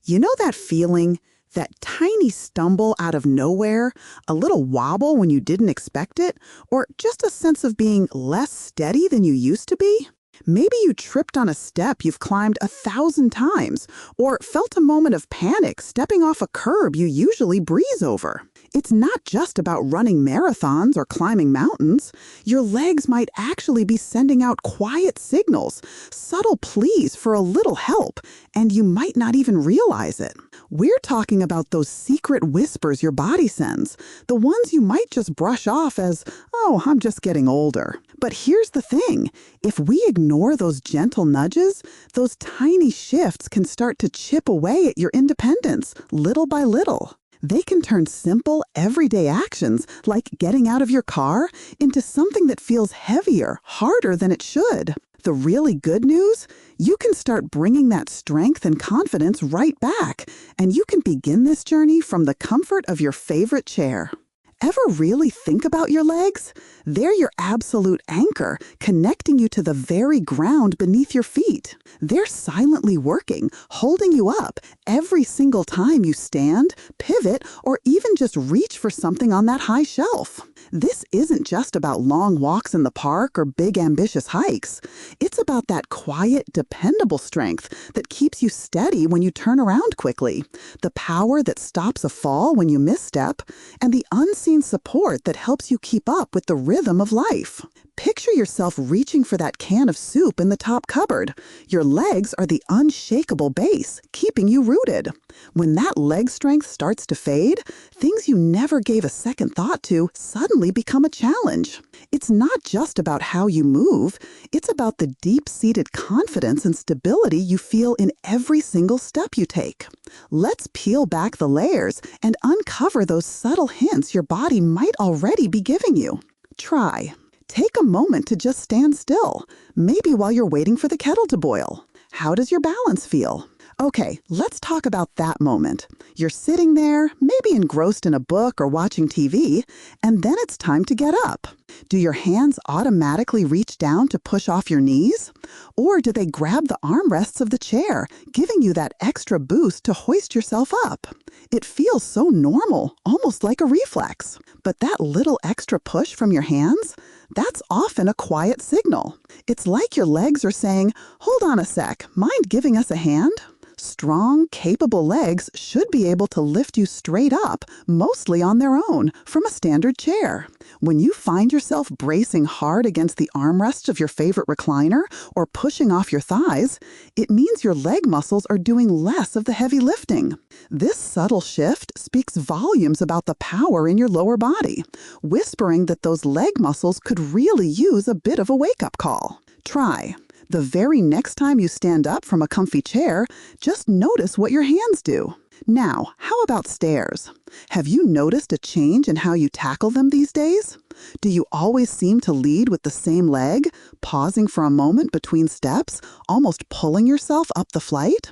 You know that feeling? That tiny stumble out of nowhere, a little wobble when you didn't expect it, or just a sense of being less steady than you used to be? Maybe you tripped on a step you've climbed 1,000 times, or felt a moment of panic stepping off a curb you usually breeze over. It's not just about running marathons or climbing mountains. Your legs might actually be sending out quiet signals, subtle pleas for a little help, and you might not even realize it. We're talking about those secret whispers your body sends, the ones you might just brush off as, "Oh, I'm just getting older." But here's the thing. If we ignore those gentle nudges, those tiny shifts can start to chip away at your independence, little by little. They can turn simple, everyday actions, like getting out of your car, into something that feels heavier, harder than it should. The really good news? You can start bringing that strength and confidence right back, and you can begin this journey from the comfort of your favorite chair. Ever really think about your legs? They're your absolute anchor, connecting you to the very ground beneath your feet. They're silently working, holding you up every single time you stand, pivot, or even just reach for something on that high shelf. This isn't just about long walks in the park or big ambitious hikes. It's about that quiet, dependable strength that keeps you steady when you turn around quickly, the power that stops a fall when you misstep, and the unseen support that helps you keep up with the rhythm of life. Picture yourself reaching for that can of soup in the top cupboard. Your legs are the unshakable base, keeping you rooted. When that leg strength starts to fade, things you never gave a second thought to suddenly become a challenge. It's not just about how you move, it's about the deep-seated confidence and stability you feel in every single step you take. Let's peel back the layers and uncover those subtle hints your body might already be giving you. Try. Take a moment to just stand still, maybe while you're waiting for the kettle to boil. How does your balance feel? Okay, let's talk about that moment. You're sitting there, maybe engrossed in a book or watching TV, and then it's time to get up. Do your hands automatically reach down to push off your knees? Or do they grab the armrests of the chair, giving you that extra boost to hoist yourself up? It feels so normal, almost like a reflex. But that little extra push from your hands? That's often a quiet signal. It's like your legs are saying, "Hold on a sec, mind giving us a hand?" Strong, capable legs should be able to lift you straight up, mostly on their own, from a standard chair. When you find yourself bracing hard against the armrest of your favorite recliner or pushing off your thighs, it means your leg muscles are doing less of the heavy lifting. This subtle shift speaks volumes about the power in your lower body, whispering that those leg muscles could really use a bit of a wake-up call. Try. The very next time you stand up from a comfy chair, just notice what your hands do. Now, how about stairs? Have you noticed a change in how you tackle them these days? Do you always seem to lead with the same leg, pausing for a moment between steps, almost pulling yourself up the flight?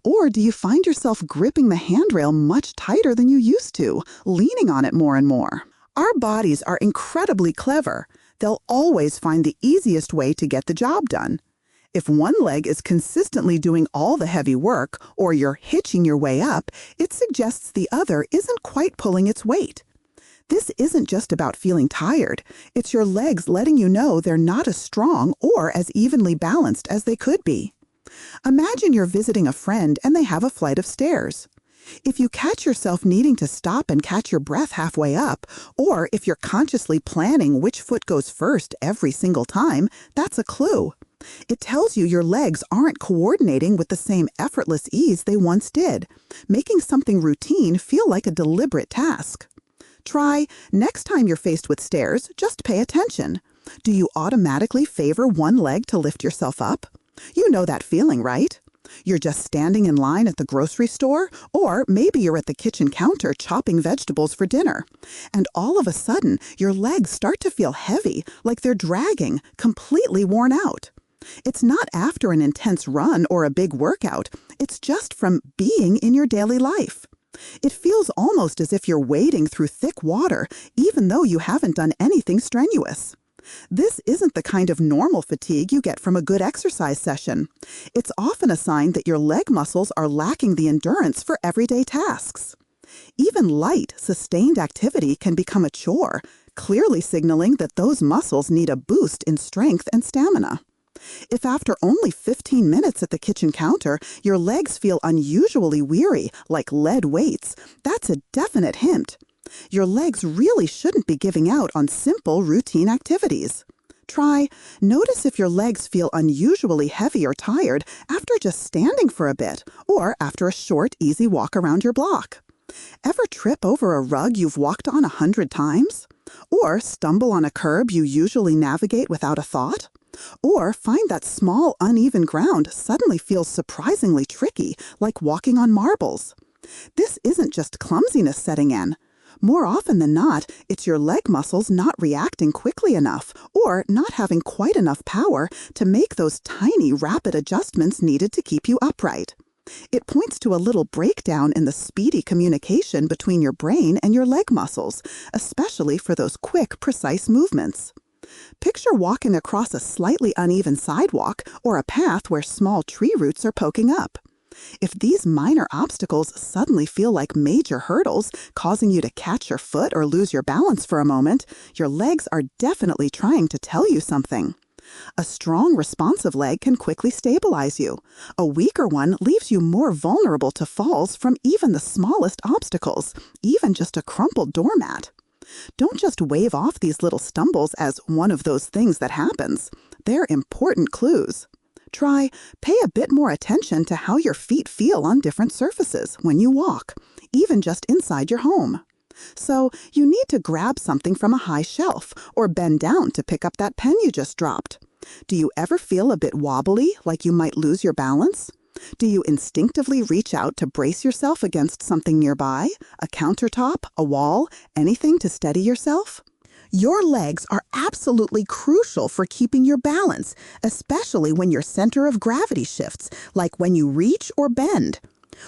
Or do you find yourself gripping the handrail much tighter than you used to, leaning on it more and more? Our bodies are incredibly clever. They'll always find the easiest way to get the job done. If one leg is consistently doing all the heavy work, or you're hitching your way up, it suggests the other isn't quite pulling its weight. This isn't just about feeling tired. It's your legs letting you know they're not as strong or as evenly balanced as they could be. Imagine you're visiting a friend and they have a flight of stairs. If you catch yourself needing to stop and catch your breath halfway up, or if you're consciously planning which foot goes first every single time, that's a clue. It tells you your legs aren't coordinating with the same effortless ease they once did, making something routine feel like a deliberate task. Try, next time you're faced with stairs, just pay attention. Do you automatically favor one leg to lift yourself up? You know that feeling, right? You're just standing in line at the grocery store, or maybe you're at the kitchen counter chopping vegetables for dinner. And all of a sudden, your legs start to feel heavy, like they're dragging, completely worn out. It's not after an intense run or a big workout. It's just from being in your daily life. It feels almost as if you're wading through thick water, even though you haven't done anything strenuous. This isn't the kind of normal fatigue you get from a good exercise session. It's often a sign that your leg muscles are lacking the endurance for everyday tasks. Even light, sustained activity can become a chore, clearly signaling that those muscles need a boost in strength and stamina. If after only 15 minutes at the kitchen counter, your legs feel unusually weary, like lead weights, that's a definite hint. Your legs really shouldn't be giving out on simple, routine activities. Notice if your legs feel unusually heavy or tired after just standing for a bit, or after a short, easy walk around your block. Ever trip over a rug you've walked on 100 times? Or stumble on a curb you usually navigate without a thought? Or find that small, uneven ground suddenly feels surprisingly tricky, like walking on marbles? This isn't just clumsiness setting in. More often than not, it's your leg muscles not reacting quickly enough or not having quite enough power to make those tiny, rapid adjustments needed to keep you upright. It points to a little breakdown in the speedy communication between your brain and your leg muscles, especially for those quick, precise movements. Picture walking across a slightly uneven sidewalk or a path where small tree roots are poking up. If these minor obstacles suddenly feel like major hurdles, causing you to catch your foot or lose your balance for a moment, your legs are definitely trying to tell you something. A strong, responsive leg can quickly stabilize you. A weaker one leaves you more vulnerable to falls from even the smallest obstacles, even just a crumpled doormat. Don't just wave off these little stumbles as one of those things that happens. They're important clues. Pay a bit more attention to how your feet feel on different surfaces when you walk, even just inside your home. So, you need to grab something from a high shelf or bend down to pick up that pen you just dropped. Do you ever feel a bit wobbly, like you might lose your balance? Do you instinctively reach out to brace yourself against something nearby? A countertop, a wall, anything to steady yourself? Your legs are absolutely crucial for keeping your balance, especially when your center of gravity shifts, like when you reach or bend.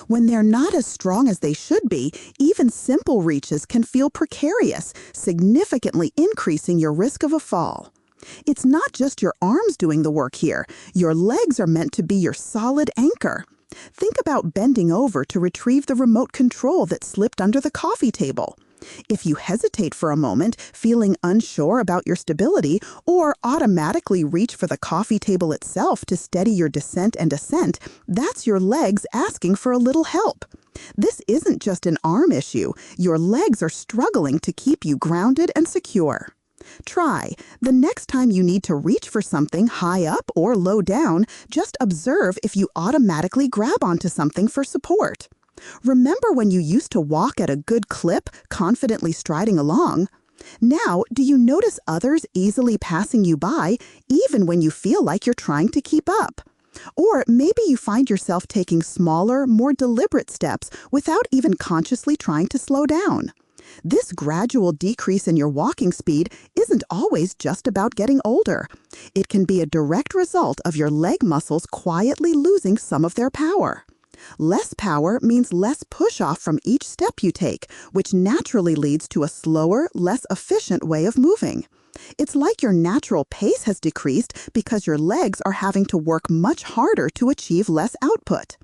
When they're not as strong as they should be, even simple reaches can feel precarious, significantly increasing your risk of a fall. It's not just your arms doing the work here. Your legs are meant to be your solid anchor. Think about bending over to retrieve the remote control that slipped under the coffee table. If you hesitate for a moment, feeling unsure about your stability, or automatically reach for the coffee table itself to steady your descent and ascent, that's your legs asking for a little help. This isn't just an arm issue. Your legs are struggling to keep you grounded and secure. The next time you need to reach for something high up or low down, just observe if you automatically grab onto something for support. Remember when you used to walk at a good clip, confidently striding along? Now, do you notice others easily passing you by, even when you feel like you're trying to keep up? Or maybe you find yourself taking smaller, more deliberate steps without even consciously trying to slow down. This gradual decrease in your walking speed isn't always just about getting older. It can be a direct result of your leg muscles quietly losing some of their power. Less power means less push-off from each step you take, which naturally leads to a slower, less efficient way of moving. It's like your natural pace has decreased because your legs are having to work much harder to achieve less output.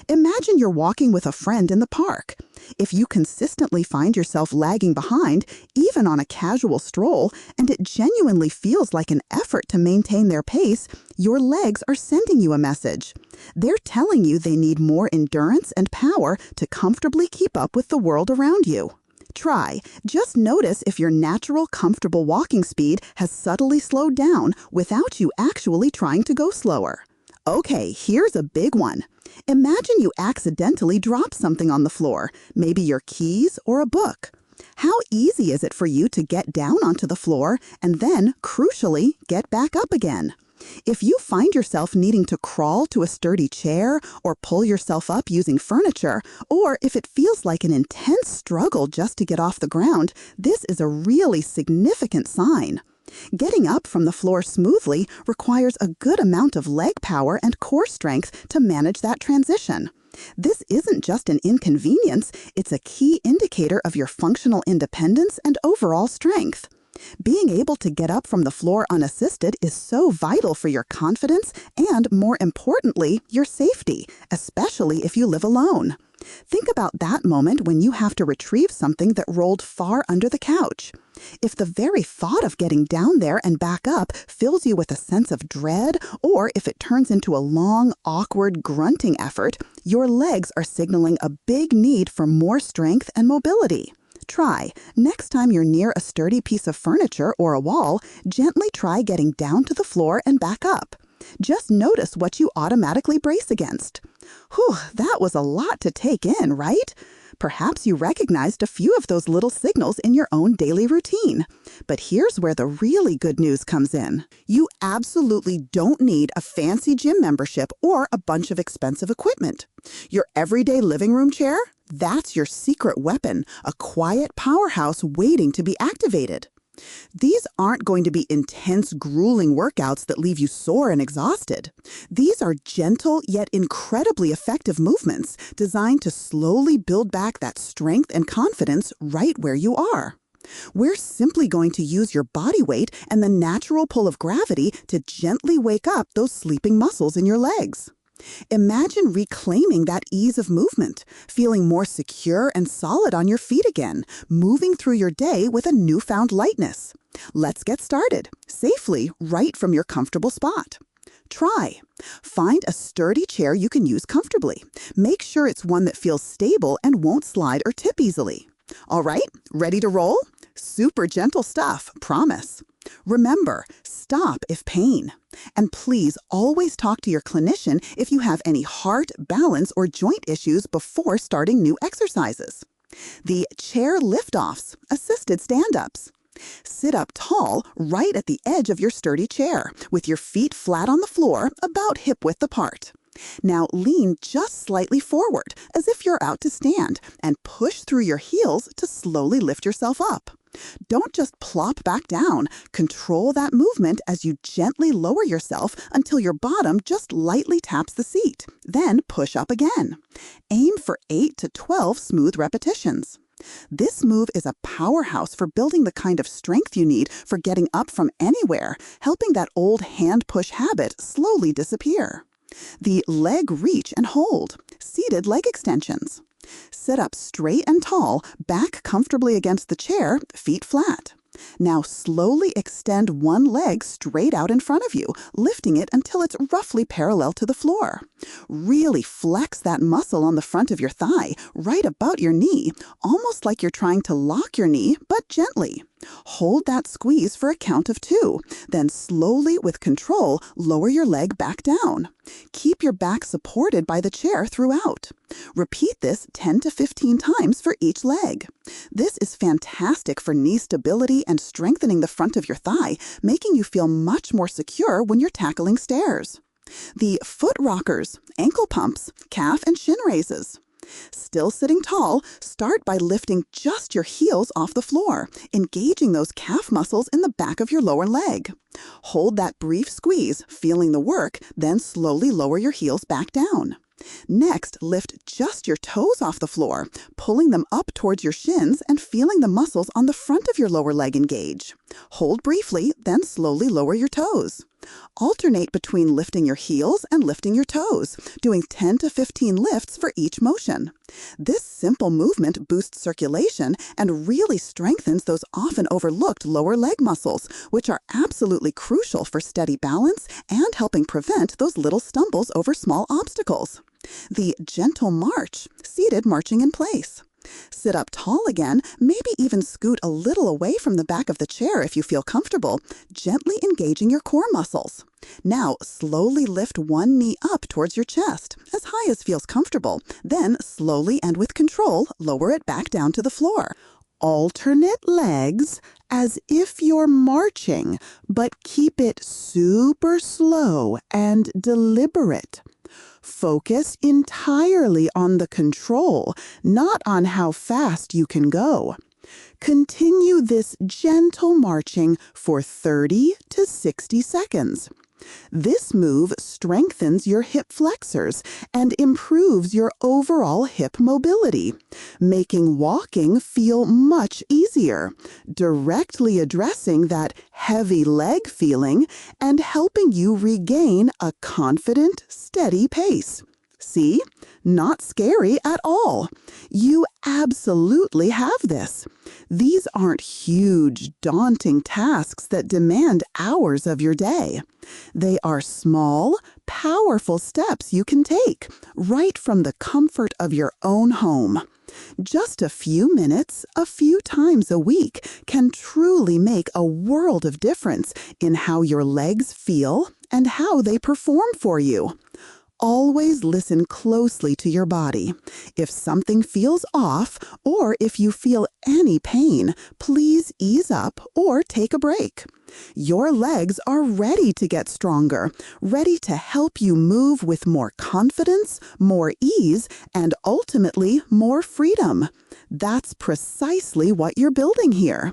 Imagine you're walking with a friend in the park. If you consistently find yourself lagging behind, even on a casual stroll, and it genuinely feels like an effort to maintain their pace, your legs are sending you a message. They're telling you they need more endurance and power to comfortably keep up with the world around you. Just notice if your natural, comfortable walking speed has subtly slowed down without you actually trying to go slower. Okay, here's a big one. Imagine you accidentally drop something on the floor, maybe your keys or a book. How easy is it for you to get down onto the floor and then, crucially, get back up again? If you find yourself needing to crawl to a sturdy chair or pull yourself up using furniture, or if it feels like an intense struggle just to get off the ground, this is a really significant sign. Getting up from the floor smoothly requires a good amount of leg power and core strength to manage that transition. This isn't just an inconvenience, it's a key indicator of your functional independence and overall strength. Being able to get up from the floor unassisted is so vital for your confidence and, more importantly, your safety, especially if you live alone. Think about that moment when you have to retrieve something that rolled far under the couch. If the very thought of getting down there and back up fills you with a sense of dread, or if it turns into a long, awkward, grunting effort, your legs are signaling a big need for more strength and mobility. Try, next time you're near a sturdy piece of furniture or a wall, gently try getting down to the floor and back up. Just notice what you automatically brace against. Whew, that was a lot to take in, right? Perhaps you recognized a few of those little signals in your own daily routine. But here's where the really good news comes in. You absolutely don't need a fancy gym membership or a bunch of expensive equipment. Your everyday living room chair? That's your secret weapon, a quiet powerhouse waiting to be activated. These aren't going to be intense, grueling workouts that leave you sore and exhausted. These are gentle yet incredibly effective movements designed to slowly build back that strength and confidence right where you are. We're simply going to use your body weight and the natural pull of gravity to gently wake up those sleeping muscles in your legs. Imagine reclaiming that ease of movement, feeling more secure and solid on your feet again, moving through your day with a newfound lightness. Let's get started, safely, right from your comfortable spot. Try. Find a sturdy chair you can use comfortably. Make sure it's one that feels stable and won't slide or tip easily. All right, ready to roll? Super gentle stuff, promise. Remember, stop if pain. And please always talk to your clinician if you have any heart, balance, or joint issues before starting new exercises. The chair liftoffs, assisted stand-ups. Sit up tall right at the edge of your sturdy chair, with your feet flat on the floor, about hip-width apart. Now lean just slightly forward, as if you're out to stand, and push through your heels to slowly lift yourself up. Don't just plop back down. Control that movement as you gently lower yourself until your bottom just lightly taps the seat. Then push up again. Aim for 8 to 12 smooth repetitions. This move is a powerhouse for building the kind of strength you need for getting up from anywhere, helping that old hand push habit slowly disappear. The leg reach and hold, seated leg extensions. Sit up straight and tall, back comfortably against the chair, feet flat. Now slowly extend one leg straight out in front of you, lifting it until it's roughly parallel to the floor. Really flex that muscle on the front of your thigh, right about your knee, almost like you're trying to lock your knee, but gently. Hold that squeeze for a count of 2, then slowly, with control, lower your leg back down. Keep your back supported by the chair throughout. Repeat this 10 to 15 times for each leg. This is fantastic for knee stability and strengthening the front of your thigh, making you feel much more secure when you're tackling stairs. The foot rockers, ankle pumps, calf and shin raises. Still sitting tall, start by lifting just your heels off the floor, engaging those calf muscles in the back of your lower leg. Hold that brief squeeze, feeling the work, then slowly lower your heels back down. Next, lift just your toes off the floor, pulling them up towards your shins and feeling the muscles on the front of your lower leg engage. Hold briefly, then slowly lower your toes. Alternate between lifting your heels and lifting your toes, doing 10 to 15 lifts for each motion. This simple movement boosts circulation and really strengthens those often overlooked lower leg muscles, which are absolutely crucial for steady balance and helping prevent those little stumbles over small obstacles. The gentle march, seated marching in place. Sit up tall again, maybe even scoot a little away from the back of the chair if you feel comfortable, gently engaging your core muscles. Now, slowly lift one knee up towards your chest, as high as feels comfortable. Then, slowly and with control, lower it back down to the floor. Alternate legs as if you're marching, but keep it super slow and deliberate. Focus entirely on the control, not on how fast you can go. Continue this gentle marching for 30 to 60 seconds. This move strengthens your hip flexors and improves your overall hip mobility, making walking feel much easier, directly addressing that heavy leg feeling and helping you regain a confident, steady pace. See? Not scary at all. You absolutely have this. These aren't huge, daunting tasks that demand hours of your day. They are small, powerful steps you can take right from the comfort of your own home. Just a few minutes, a few times a week can truly make a world of difference in how your legs feel and how they perform for you. Always listen closely to your body. If something feels off or if you feel any pain, please ease up or take a break. Your legs are ready to get stronger, ready to help you move with more confidence, more ease, and ultimately more freedom. That's precisely what you're building here.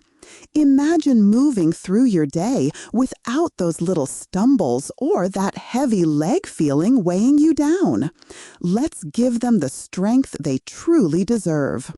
Imagine moving through your day without those little stumbles or that heavy leg feeling weighing you down. Let's give them the strength they truly deserve.